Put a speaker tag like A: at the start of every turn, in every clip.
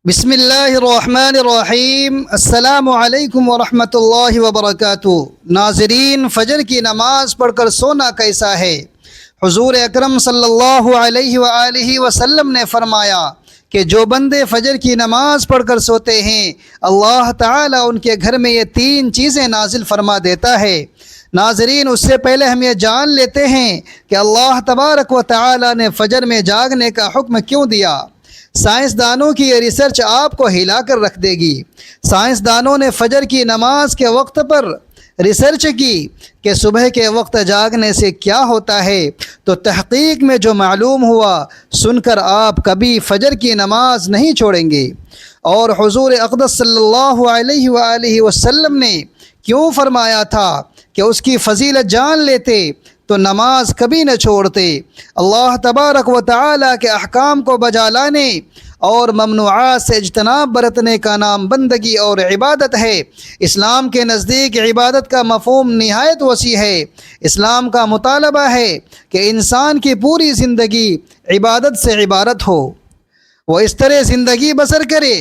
A: بسم اللہ الرحمن الرحیم۔ السلام علیکم ورحمۃ اللہ وبرکاتہ۔ ناظرین، فجر کی نماز پڑھ کر سونا کیسا ہے؟ حضور اکرم صلی اللہ علیہ وآلہ وسلم نے فرمایا کہ جو بندے فجر کی نماز پڑھ کر سوتے ہیں، اللہ تعالیٰ ان کے گھر میں یہ 3 چیزیں نازل فرما دیتا ہے۔ ناظرین، اس سے پہلے ہم یہ جان لیتے ہیں کہ اللہ تبارک و تعالیٰ نے فجر میں جاگنے کا حکم کیوں دیا۔ سائنسدانوں کی یہ ریسرچ آپ کو ہلا کر رکھ دے گی۔ سائنسدانوں نے فجر کی نماز کے وقت پر ریسرچ کی کہ صبح کے وقت جاگنے سے کیا ہوتا ہے، تو تحقیق میں جو معلوم ہوا سن کر آپ کبھی فجر کی نماز نہیں چھوڑیں گے۔ اور حضور اقدس صلی اللہ علیہ وآلہ وسلم نے کیوں فرمایا تھا کہ اس کی فضیلت جان لیتے تو نماز کبھی نہ چھوڑتے۔ اللہ تبارک و تعالیٰ کے احکام کو بجا لانے اور ممنوعات سے اجتناب برتنے کا نام بندگی اور عبادت ہے۔ اسلام کے نزدیک عبادت کا مفہوم نہایت وسیع ہے۔ اسلام کا مطالبہ ہے کہ انسان کی پوری زندگی عبادت سے عبارت ہو، وہ اس طرح زندگی بسر کرے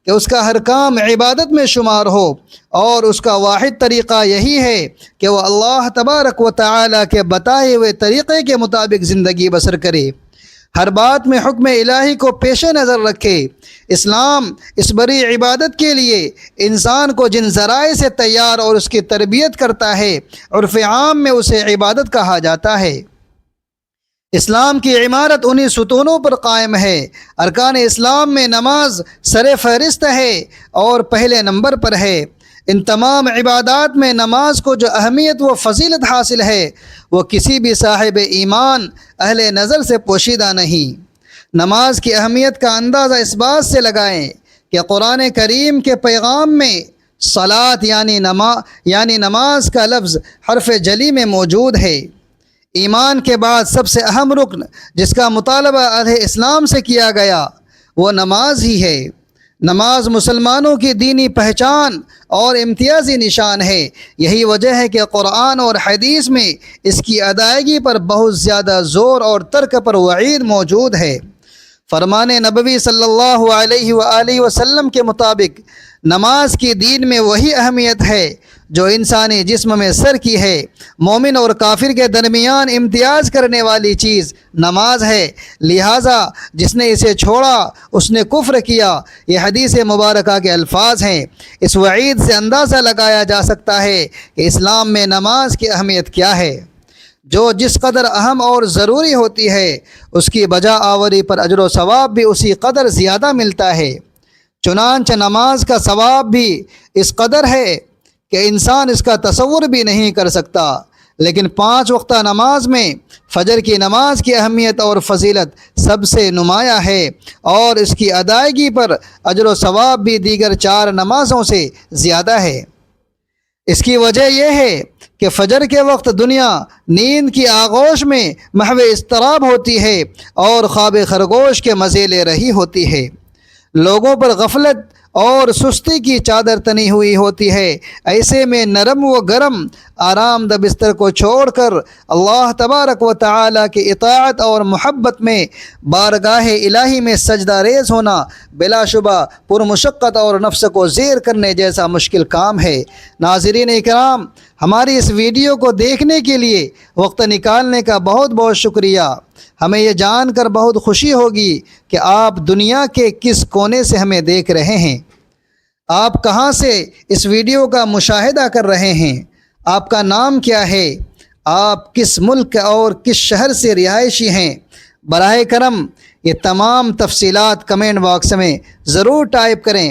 A: کہ اس کا ہر کام عبادت میں شمار ہو، اور اس کا واحد طریقہ یہی ہے کہ وہ اللہ تبارک و تعالیٰ کے بتائے ہوئے طریقے کے مطابق زندگی بسر کرے، ہر بات میں حکم الہی کو پیش نظر رکھے۔ اسلام اس بڑی عبادت کے لیے انسان کو جن ذرائع سے تیار اور اس کی تربیت کرتا ہے، عرف عام میں اسے عبادت کہا جاتا ہے۔ اسلام کی عمارت انہی ستونوں پر قائم ہے۔ ارکان اسلام میں نماز سر فہرست ہے اور پہلے نمبر پر ہے۔ ان تمام عبادات میں نماز کو جو اہمیت و فضیلت حاصل ہے، وہ کسی بھی صاحب ایمان اہل نظر سے پوشیدہ نہیں۔ نماز کی اہمیت کا اندازہ اس بات سے لگائیں کہ قرآن کریم کے پیغام میں صلاۃ یعنی نماز کا لفظ حرف جلی میں موجود ہے۔ ایمان کے بعد سب سے اہم رکن جس کا مطالبہ اہل اسلام سے کیا گیا وہ نماز ہی ہے۔ نماز مسلمانوں کی دینی پہچان اور امتیازی نشان ہے۔ یہی وجہ ہے کہ قرآن اور حدیث میں اس کی ادائیگی پر بہت زیادہ زور اور ترک پر وعید موجود ہے۔ فرمان نبوی صلی اللہ علیہ وآلہ وسلم کے مطابق نماز کی دین میں وہی اہمیت ہے جو انسانی جسم میں سر کی ہے۔ مومن اور کافر کے درمیان امتیاز کرنے والی چیز نماز ہے، لہٰذا جس نے اسے چھوڑا اس نے کفر کیا۔ یہ حدیث مبارکہ کے الفاظ ہیں۔ اس وعید سے اندازہ لگایا جا سکتا ہے کہ اسلام میں نماز کی اہمیت کیا ہے۔ جو جس قدر اہم اور ضروری ہوتی ہے، اس کی بجا آوری پر اجر و ثواب بھی اسی قدر زیادہ ملتا ہے۔ چنانچہ نماز کا ثواب بھی اس قدر ہے کہ انسان اس کا تصور بھی نہیں کر سکتا۔ لیکن 5 وقتہ نماز میں فجر کی نماز کی اہمیت اور فضیلت سب سے نمایاں ہے، اور اس کی ادائیگی پر اجر و ثواب بھی دیگر 4 نمازوں سے زیادہ ہے۔ اس کی وجہ یہ ہے کہ فجر کے وقت دنیا نیند کی آغوش میں محو اضطراب ہوتی ہے اور خواب خرگوش کے مزے لے رہی ہوتی ہے۔ لوگوں پر غفلت اور سستی کی چادر تنی ہوئی ہوتی ہے۔ ایسے میں نرم و گرم آرام دہ بستر کو چھوڑ کر اللہ تبارک و تعالیٰ کی اطاعت اور محبت میں بارگاہ الہی میں سجدہ ریز ہونا بلا شبہ پرمشقت اور نفس کو زیر کرنے جیسا مشکل کام ہے۔ ناظرین اکرام، ہماری اس ویڈیو کو دیکھنے کے لیے وقت نکالنے کا بہت بہت شکریہ۔ ہمیں یہ جان کر بہت خوشی ہوگی کہ آپ دنیا کے کس کونے سے ہمیں دیکھ رہے ہیں، آپ کہاں سے اس ویڈیو کا مشاہدہ کر رہے ہیں، آپ کا نام کیا ہے، آپ کس ملک اور کس شہر سے رہائشی ہیں۔ براہ کرم یہ تمام تفصیلات کمنٹ باکس میں ضرور ٹائپ کریں۔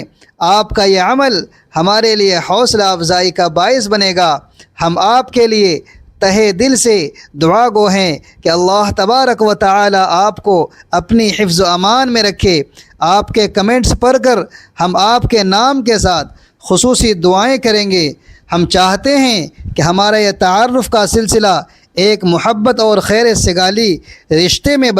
A: آپ کا یہ عمل ہمارے لیے حوصلہ افزائی کا باعث بنے گا۔ ہم آپ کے لیے تہہ دل سے دعا گو ہیں کہ اللہ تبارک و تعالی آپ کو اپنی حفظ و امان میں رکھے۔ آپ کے کمنٹس پڑھ کر ہم آپ کے نام کے ساتھ خصوصی دعائیں کریں گے۔ ہم چاہتے ہیں کہ ہمارا یہ تعارف کا سلسلہ ایک محبت اور خیر سگالی رشتے میں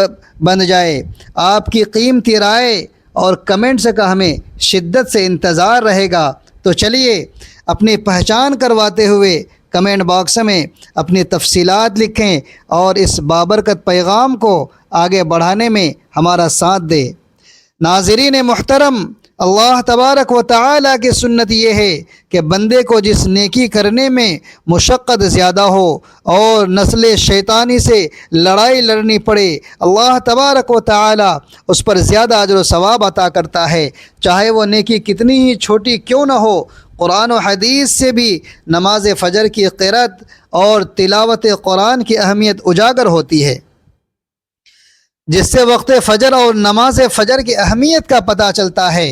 A: بن جائے۔ آپ کی قیمتی رائے اور کمنٹس کا ہمیں شدت سے انتظار رہے گا۔ تو چلیے اپنی پہچان کرواتے ہوئے کمنٹ باکس میں اپنی تفصیلات لکھیں اور اس بابرکت پیغام کو آگے بڑھانے میں ہمارا ساتھ دیں۔ ناظرین محترم، اللہ تبارک و تعالی کی سنت یہ ہے کہ بندے کو جس نیکی کرنے میں مشقت زیادہ ہو اور نسل شیطانی سے لڑائی لڑنی پڑے، اللہ تبارک و تعالی اس پر زیادہ اجر و ثواب عطا کرتا ہے، چاہے وہ نیکی کتنی ہی چھوٹی کیوں نہ ہو۔ قرآن و حدیث سے بھی نماز فجر کی قرأت اور تلاوت قرآن کی اہمیت اجاگر ہوتی ہے، جس سے وقت فجر اور نماز فجر کی اہمیت کا پتہ چلتا ہے۔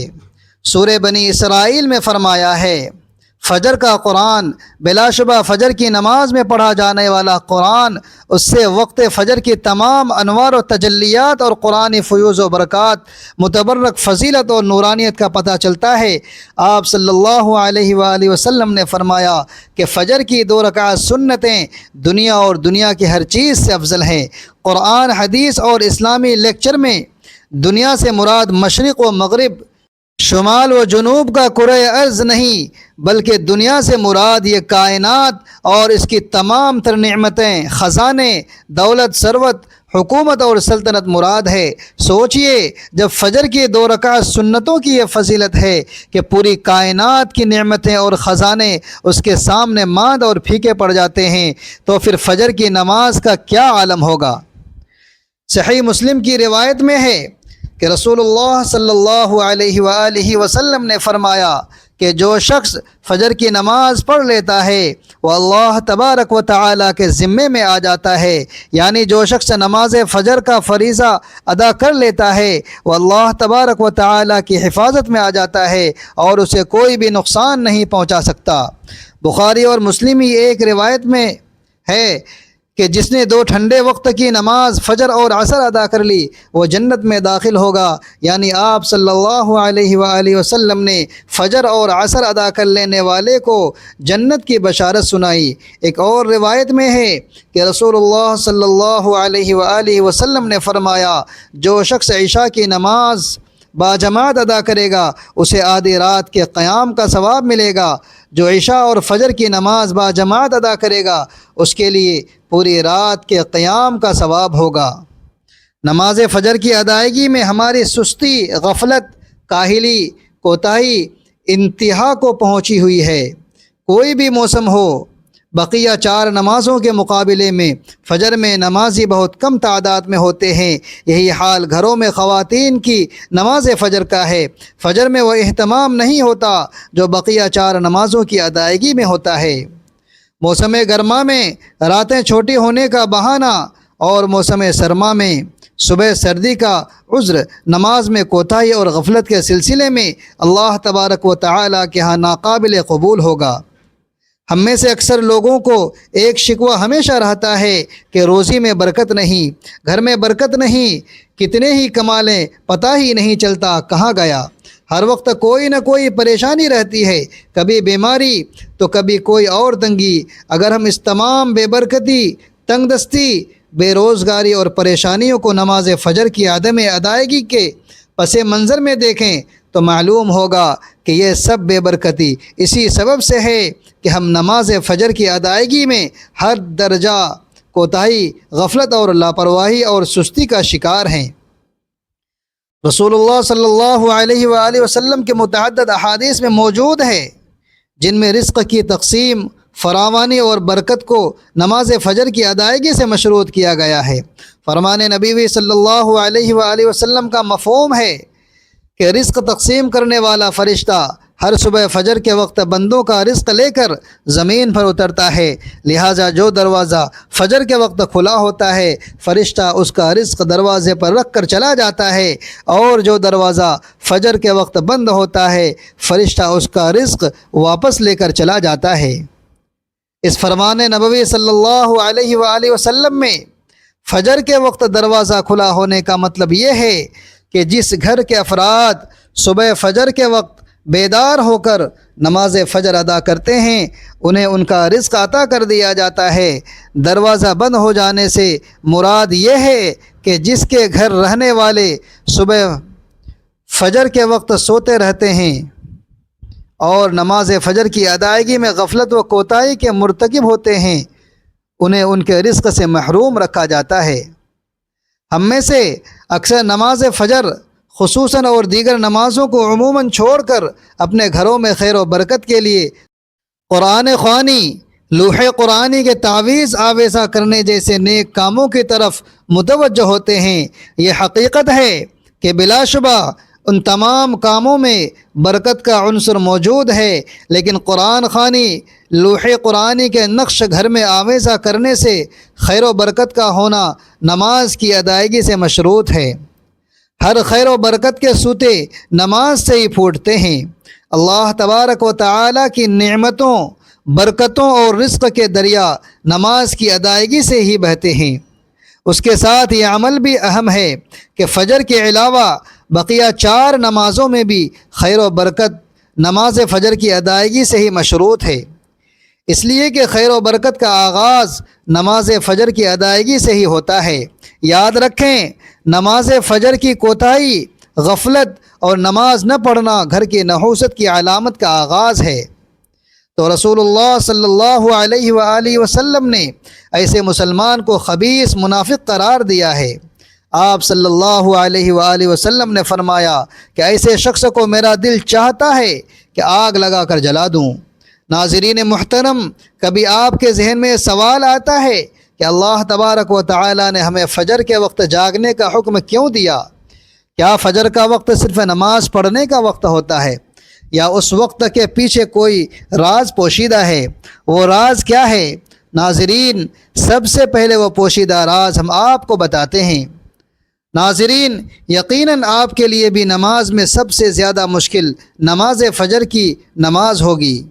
A: سورہ بنی اسرائیل میں فرمایا ہے، فجر کا قرآن، بلا شبہ فجر کی نماز میں پڑھا جانے والا قرآن، اس سے وقت فجر کی تمام انوار و تجلیات اور قرآن فیوز و برکات، متبرک فضیلت اور نورانیت کا پتہ چلتا ہے۔ آپ صلی اللہ علیہ وآلہ وسلم نے فرمایا کہ فجر کی 2 رکعت سنتیں دنیا اور دنیا کی ہر چیز سے افضل ہیں۔ قرآن، حدیث اور اسلامی لیکچر میں دنیا سے مراد مشرق و مغرب، شمال و جنوب کا کرۂ ارض نہیں، بلکہ دنیا سے مراد یہ کائنات اور اس کی تمام تر نعمتیں، خزانے، دولت، ثروت، حکومت اور سلطنت مراد ہے۔ سوچئے جب فجر کی 2 رکعت سنتوں کی یہ فضیلت ہے کہ پوری کائنات کی نعمتیں اور خزانے اس کے سامنے ماند اور پھیکے پڑ جاتے ہیں، تو پھر فجر کی نماز کا کیا عالم ہوگا۔ صحیح مسلم کی روایت میں ہے کہ رسول اللہ صلی اللہ علیہ وآلہ وسلم نے فرمایا کہ جو شخص فجر کی نماز پڑھ لیتا ہے وہ اللہ تبارک و تعالی کے ذمے میں آ جاتا ہے، یعنی جو شخص نماز فجر کا فریضہ ادا کر لیتا ہے وہ اللہ تبارک و تعالی کی حفاظت میں آ جاتا ہے اور اسے کوئی بھی نقصان نہیں پہنچا سکتا۔ بخاری اور مسلم ہی ایک روایت میں ہے کہ جس نے 2 ٹھنڈے وقت کی نماز فجر اور عصر ادا کر لی وہ جنت میں داخل ہوگا، یعنی آپ صلی اللہ علیہ وآلہ وسلم نے فجر اور عصر ادا کر لینے والے کو جنت کی بشارت سنائی۔ ایک اور روایت میں ہے کہ رسول اللہ صلی اللہ علیہ وآلہ وسلم نے فرمایا، جو شخص عشاء کی نماز باجماعت ادا کرے گا اسے آدھی رات کے قیام کا ثواب ملے گا، جو عشاء اور فجر کی نماز باجماعت ادا کرے گا اس کے لیے پوری رات کے قیام کا ثواب ہوگا۔ نماز فجر کی ادائیگی میں ہماری سستی، غفلت، کاہلی، کوتاہی انتہا کو پہنچی ہوئی ہے۔ کوئی بھی موسم ہو، بقیہ 4 نمازوں کے مقابلے میں فجر میں نمازی بہت کم تعداد میں ہوتے ہیں۔ یہی حال گھروں میں خواتین کی نماز فجر کا ہے۔ فجر میں وہ اہتمام نہیں ہوتا جو بقیہ 4 نمازوں کی ادائیگی میں ہوتا ہے۔ موسم گرما میں راتیں چھوٹی ہونے کا بہانہ اور موسم سرما میں صبح سردی کا عذر نماز میں کوتاہی اور غفلت کے سلسلے میں اللہ تبارک و تعالی کے ہاں ناقابل قبول ہوگا۔ ہم میں سے اکثر لوگوں کو ایک شکوہ ہمیشہ رہتا ہے کہ روزی میں برکت نہیں، گھر میں برکت نہیں، کتنے ہی کما لیں پتہ ہی نہیں چلتا کہاں گیا۔ ہر وقت کوئی نہ کوئی پریشانی رہتی ہے، کبھی بیماری تو کبھی کوئی اور تنگی۔ اگر ہم اس تمام بے برکتی، تنگ دستی، بے روزگاری اور پریشانیوں کو نماز فجر کی عدم ادائیگی کے پس منظر میں دیکھیں تو معلوم ہوگا کہ یہ سب بے برکتی اسی سبب سے ہے کہ ہم نماز فجر کی ادائیگی میں ہر درجہ کوتاہی، غفلت اور لاپرواہی اور سستی کا شکار ہیں۔ رسول اللہ صلی اللہ علیہ وآلہ وسلم کے متعدد احادیث میں موجود ہے جن میں رزق کی تقسیم، فراوانی اور برکت کو نماز فجر کی ادائیگی سے مشروط کیا گیا ہے۔ فرمان نبی صلی اللہ علیہ وآلہ وسلم کا مفہوم ہے کہ رزق تقسیم کرنے والا فرشتہ ہر صبح فجر کے وقت بندوں کا رزق لے کر زمین پر اترتا ہے، لہٰذا جو دروازہ فجر کے وقت کھلا ہوتا ہے فرشتہ اس کا رزق دروازے پر رکھ کر چلا جاتا ہے، اور جو دروازہ فجر کے وقت بند ہوتا ہے فرشتہ اس کا رزق واپس لے کر چلا جاتا ہے۔ اس فرمان نبوی صلی اللہ علیہ وآلہ وسلم میں فجر کے وقت دروازہ کھلا ہونے کا مطلب یہ ہے کہ جس گھر کے افراد صبح فجر کے وقت بیدار ہو کر نماز فجر ادا کرتے ہیں انہیں ان کا رزق عطا کر دیا جاتا ہے۔ دروازہ بند ہو جانے سے مراد یہ ہے کہ جس کے گھر رہنے والے صبح فجر کے وقت سوتے رہتے ہیں اور نماز فجر کی ادائیگی میں غفلت و کوتاہی کے مرتکب ہوتے ہیں انہیں ان کے رزق سے محروم رکھا جاتا ہے۔ ہم میں سے اکثر نماز فجر خصوصاً اور دیگر نمازوں کو عموماً چھوڑ کر اپنے گھروں میں خیر و برکت کے لیے قرآن خوانی، لوح قرآنی کے تعویذ آویزہ کرنے جیسے نیک کاموں کی طرف متوجہ ہوتے ہیں، یہ حقیقت ہے کہ بلا شبہ ان تمام کاموں میں برکت کا عنصر موجود ہے، لیکن قرآن خوانی، لوح قرآنی کے نقش گھر میں آویزہ کرنے سے خیر و برکت کا ہونا نماز کی ادائیگی سے مشروط ہے۔ ہر خیر و برکت کے سوتے نماز سے ہی پھوٹتے ہیں۔ اللہ تبارک و تعالی کی نعمتوں، برکتوں اور رزق کے دریا نماز کی ادائیگی سے ہی بہتے ہیں۔ اس کے ساتھ یہ عمل بھی اہم ہے کہ فجر کے علاوہ بقیہ 4 نمازوں میں بھی خیر و برکت نماز فجر کی ادائیگی سے ہی مشروط ہے، اس لیے کہ خیر و برکت کا آغاز نماز فجر کی ادائیگی سے ہی ہوتا ہے۔ یاد رکھیں، نماز فجر کی کوتاہی، غفلت اور نماز نہ پڑھنا گھر کی نحوست کی علامت کا آغاز ہے۔ تو رسول اللہ صلی اللہ علیہ وآلہ وسلم نے ایسے مسلمان کو خبیث، منافق قرار دیا ہے۔ آپ صلی اللہ علیہ وآلہ وسلم نے فرمایا کہ ایسے شخص کو میرا دل چاہتا ہے کہ آگ لگا کر جلا دوں۔ ناظرین محترم، کبھی آپ کے ذہن میں سوال آتا ہے کہ اللہ تبارک و تعالی نے ہمیں فجر کے وقت جاگنے کا حکم کیوں دیا؟ کیا فجر کا وقت صرف نماز پڑھنے کا وقت ہوتا ہے، یا اس وقت کے پیچھے کوئی راز پوشیدہ ہے؟ وہ راز کیا ہے؟ ناظرین، سب سے پہلے وہ پوشیدہ راز ہم آپ کو بتاتے ہیں۔ ناظرین، یقیناً آپ کے لیے بھی نماز میں سب سے زیادہ مشکل نماز فجر کی نماز ہوگی،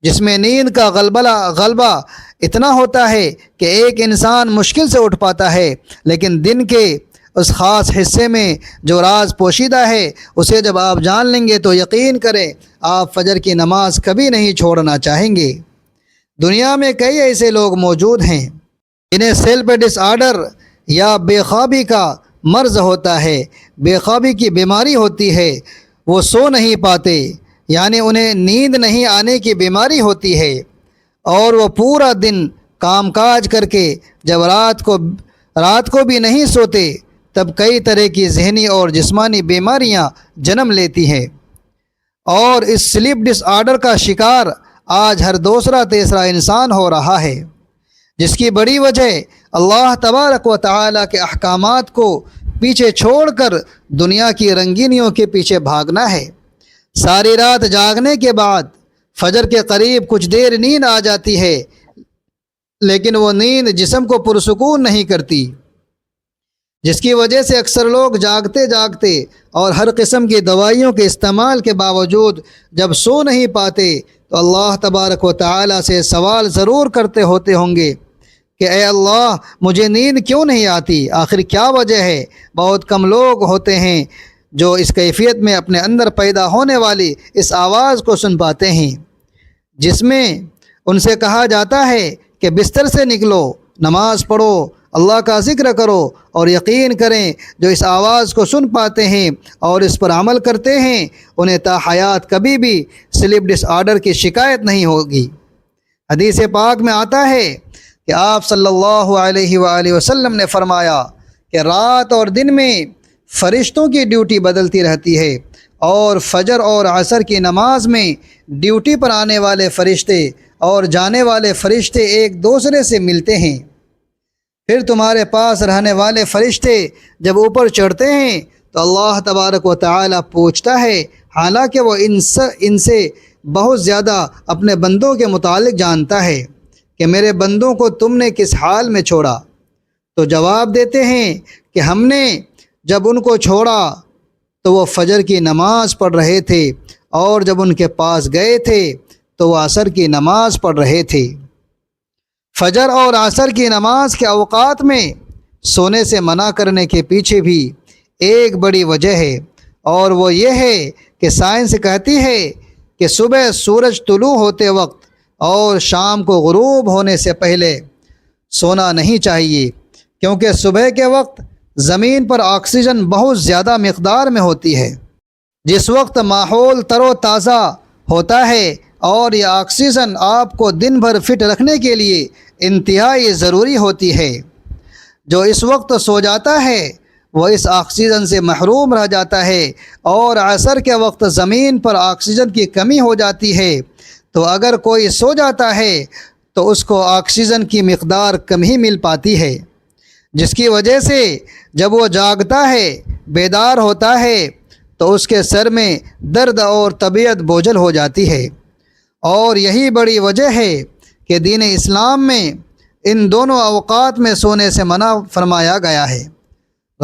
A: جس میں نیند کا غلبہ اتنا ہوتا ہے کہ ایک انسان مشکل سے اٹھ پاتا ہے، لیکن دن کے اس خاص حصے میں جو راز پوشیدہ ہے اسے جب آپ جان لیں گے تو یقین کریں آپ فجر کی نماز کبھی نہیں چھوڑنا چاہیں گے۔ دنیا میں کئی ایسے لوگ موجود ہیں جنہیں سلیپ ڈس آرڈر یا بے خوابی کا مرض ہوتا ہے، بے خوابی کی بیماری ہوتی ہے، وہ سو نہیں پاتے، یعنی انہیں نیند نہیں آنے کی بیماری ہوتی ہے، اور وہ پورا دن کام کاج کر کے جب رات کو بھی نہیں سوتے، تب کئی طرح کی ذہنی اور جسمانی بیماریاں جنم لیتی ہیں، اور اس سلیپ ڈس آرڈر کا شکار آج ہر دوسرا تیسرا انسان ہو رہا ہے، جس کی بڑی وجہ اللہ تبارک و تعالی کے احکامات کو پیچھے چھوڑ کر دنیا کی رنگینیوں کے پیچھے بھاگنا ہے۔ ساری رات جاگنے کے بعد فجر کے قریب کچھ دیر نیند آ جاتی ہے، لیکن وہ نیند جسم کو پرسکون نہیں کرتی، جس کی وجہ سے اکثر لوگ جاگتے اور ہر قسم کی دوائیوں کے استعمال کے باوجود جب سو نہیں پاتے تو اللہ تبارک و تعالی سے سوال ضرور کرتے ہوتے ہوں گے کہ اے اللہ، مجھے نیند کیوں نہیں آتی؟ آخر کیا وجہ ہے؟ بہت کم لوگ ہوتے ہیں جو اس کیفیت میں اپنے اندر پیدا ہونے والی اس آواز کو سن پاتے ہیں، جس میں ان سے کہا جاتا ہے کہ بستر سے نکلو، نماز پڑھو، اللہ کا ذکر کرو، اور یقین کریں جو اس آواز کو سن پاتے ہیں اور اس پر عمل کرتے ہیں انہیں تا حیات کبھی بھی سلیپ ڈس آرڈر کی شکایت نہیں ہوگی۔ حدیث پاک میں آتا ہے کہ آپ صلی اللہ علیہ وآلہ وسلم نے فرمایا کہ رات اور دن میں فرشتوں کی ڈیوٹی بدلتی رہتی ہے، اور فجر اور عصر کی نماز میں ڈیوٹی پر آنے والے فرشتے اور جانے والے فرشتے ایک دوسرے سے ملتے ہیں۔ پھر تمہارے پاس رہنے والے فرشتے جب اوپر چڑھتے ہیں تو اللہ تبارک و تعالی پوچھتا ہے، حالانکہ وہ ان سے بہت زیادہ اپنے بندوں کے متعلق جانتا ہے، کہ میرے بندوں کو تم نے کس حال میں چھوڑا؟ تو جواب دیتے ہیں کہ ہم نے جب ان کو چھوڑا تو وہ فجر کی نماز پڑھ رہے تھے، اور جب ان کے پاس گئے تھے تو وہ عصر کی نماز پڑھ رہے تھے۔ فجر اور عصر کی نماز کے اوقات میں سونے سے منع کرنے کے پیچھے بھی ایک بڑی وجہ ہے، اور وہ یہ ہے کہ سائنس کہتی ہے کہ صبح سورج طلوع ہوتے وقت اور شام کو غروب ہونے سے پہلے سونا نہیں چاہیے، کیونکہ صبح کے وقت زمین پر آکسیجن بہت زیادہ مقدار میں ہوتی ہے، جس وقت ماحول تر و تازہ ہوتا ہے، اور یہ آکسیجن آپ کو دن بھر فٹ رکھنے کے لیے انتہائی ضروری ہوتی ہے۔ جو اس وقت سو جاتا ہے وہ اس آکسیجن سے محروم رہ جاتا ہے اور عصر کے وقت زمین پر آکسیجن کی کمی ہو جاتی ہے، تو اگر کوئی سو جاتا ہے تو اس کو آکسیجن کی مقدار کم ہی مل پاتی ہے، جس کی وجہ سے جب وہ جاگتا ہے، بیدار ہوتا ہے، تو اس کے سر میں درد اور طبیعت بوجھل ہو جاتی ہے۔ اور یہی بڑی وجہ ہے کہ دین اسلام میں ان دونوں اوقات میں سونے سے منع فرمایا گیا ہے۔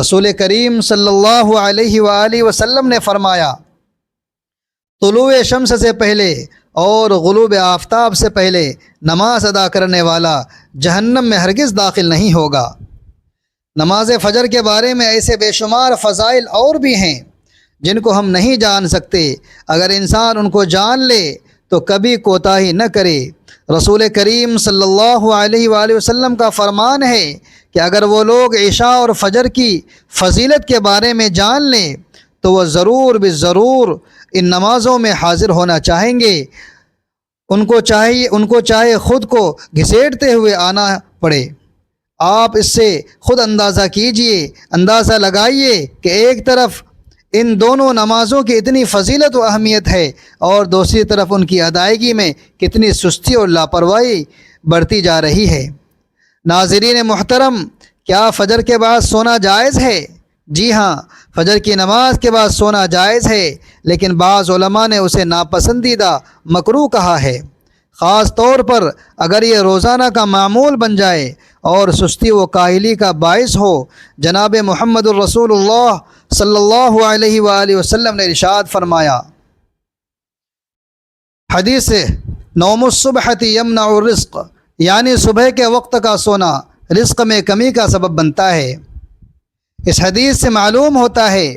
A: رسول کریم صلی اللہ علیہ وآلہ وسلم نے فرمایا، طلوع شمس سے پہلے اور غروب آفتاب سے پہلے نماز ادا کرنے والا جہنم میں ہرگز داخل نہیں ہوگا۔ نماز فجر کے بارے میں ایسے بے شمار فضائل اور بھی ہیں جن کو ہم نہیں جان سکتے، اگر انسان ان کو جان لے تو کبھی کوتاہی نہ کرے۔ رسول کریم صلی اللہ علیہ وآلہ وسلم کا فرمان ہے کہ اگر وہ لوگ عشاء اور فجر کی فضیلت کے بارے میں جان لیں تو وہ ضرور بالضرور ان نمازوں میں حاضر ہونا چاہیں گے، ان کو چاہے خود کو گھسیٹتے ہوئے آنا پڑے۔ آپ اس سے خود اندازہ کیجئے، اندازہ لگائیے کہ ایک طرف ان دونوں نمازوں کی اتنی فضیلت و اہمیت ہے اور دوسری طرف ان کی ادائیگی میں کتنی سستی اور لاپرواہی بڑھتی جا رہی ہے۔ ناظرین محترم، کیا فجر کے بعد سونا جائز ہے؟ جی ہاں، فجر کی نماز کے بعد سونا جائز ہے، لیکن بعض علماء نے اسے ناپسندیدہ مکروہ کہا ہے، خاص طور پر اگر یہ روزانہ کا معمول بن جائے اور سستی و کاہلی کا باعث ہو۔ جناب محمد الرسول اللہ صلی اللہ علیہ وآلہ وسلم نے ارشاد فرمایا، حدیث نوم الصبح یمنع الرزق، یعنی صبح کے وقت کا سونا رزق میں کمی کا سبب بنتا ہے۔ اس حدیث سے معلوم ہوتا ہے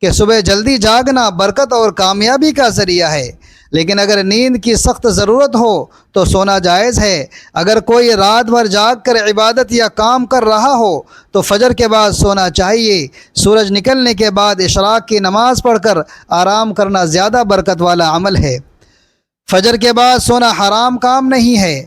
A: کہ صبح جلدی جاگنا برکت اور کامیابی کا ذریعہ ہے، لیکن اگر نیند کی سخت ضرورت ہو تو سونا جائز ہے۔ اگر کوئی رات بھر جاگ کر عبادت یا کام کر رہا ہو تو فجر کے بعد سونا چاہیے۔ سورج نکلنے کے بعد اشراق کی نماز پڑھ کر آرام کرنا زیادہ برکت والا عمل ہے۔ فجر کے بعد سونا حرام کام نہیں ہے،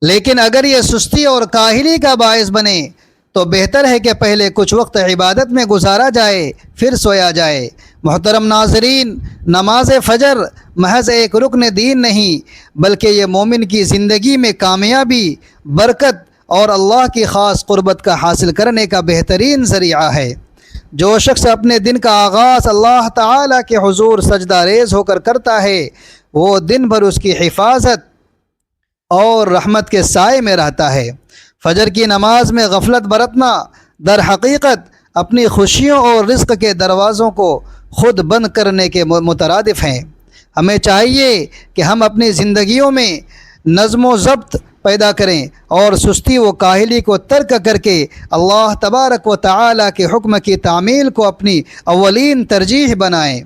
A: لیکن اگر یہ سستی اور کاہلی کا باعث بنے تو بہتر ہے کہ پہلے کچھ وقت عبادت میں گزارا جائے پھر سویا جائے۔ محترم ناظرین، نماز فجر محض ایک رکن دین نہیں بلکہ یہ مومن کی زندگی میں کامیابی، برکت اور اللہ کی خاص قربت کا حاصل کرنے کا بہترین ذریعہ ہے۔ جو شخص اپنے دن کا آغاز اللہ تعالیٰ کے حضور سجدہ ریز ہو کر کرتا ہے، وہ دن بھر اس کی حفاظت اور رحمت کے سائے میں رہتا ہے۔ فجر کی نماز میں غفلت برتنا در حقیقت اپنی خوشیوں اور رزق کے دروازوں کو خود بند کرنے کے مترادف ہیں۔ ہمیں چاہیے کہ ہم اپنی زندگیوں میں نظم و ضبط پیدا کریں اور سستی و کاہلی کو ترک کر کے اللہ تبارک و تعالیٰ کے حکم کی تعمیل کو اپنی اولین ترجیح بنائیں۔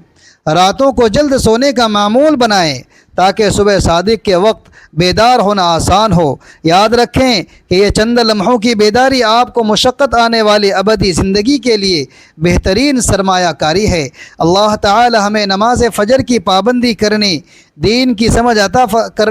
A: راتوں کو جلد سونے کا معمول بنائیں تاکہ صبح صادق کے وقت بیدار ہونا آسان ہو۔ یاد رکھیں کہ یہ چند لمحوں کی بیداری آپ کو مشقت آنے والی ابدی زندگی کے لیے بہترین سرمایہ کاری ہے۔ اللہ تعالی ہمیں نماز فجر کی پابندی کرنے، دین کی سمجھ عطا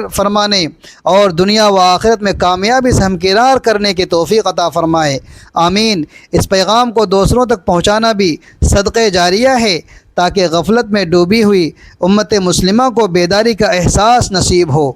A: فرمانے اور دنیا و آخرت میں کامیابی سے ہمکنار کرنے کی توفیق عطا فرمائے، آمین۔ اس پیغام کو دوسروں تک پہنچانا بھی صدقہ جاریہ ہے تاکہ غفلت میں ڈوبی ہوئی امت مسلمہ کو بیداری کا احساس نصیب ہو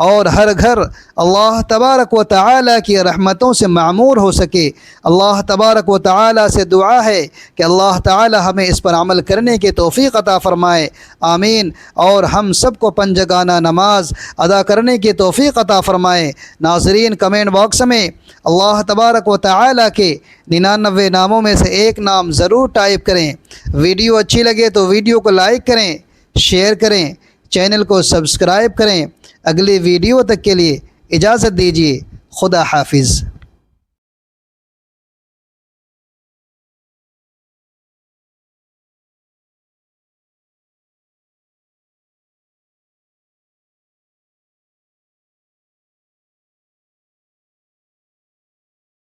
A: اور ہر گھر اللہ تبارک و تعالی کی رحمتوں سے معمور ہو سکے۔ اللہ تبارک و تعالی سے دعا ہے کہ اللہ تعالی ہمیں اس پر عمل کرنے کی توفیق عطا فرمائے، آمین، اور ہم سب کو پنجگانہ نماز ادا کرنے کی توفیق عطا فرمائے۔ ناظرین، کمنٹ باکس میں اللہ تبارک و تعالی کے 99 ناموں میں سے ایک نام ضرور ٹائپ کریں۔ ویڈیو اچھی لگے تو ویڈیو کو لائک کریں، شیئر کریں، چینل کو سبسکرائب کریں۔ اگلی ویڈیو تک کے لیے اجازت دیجیے۔ خدا حافظ۔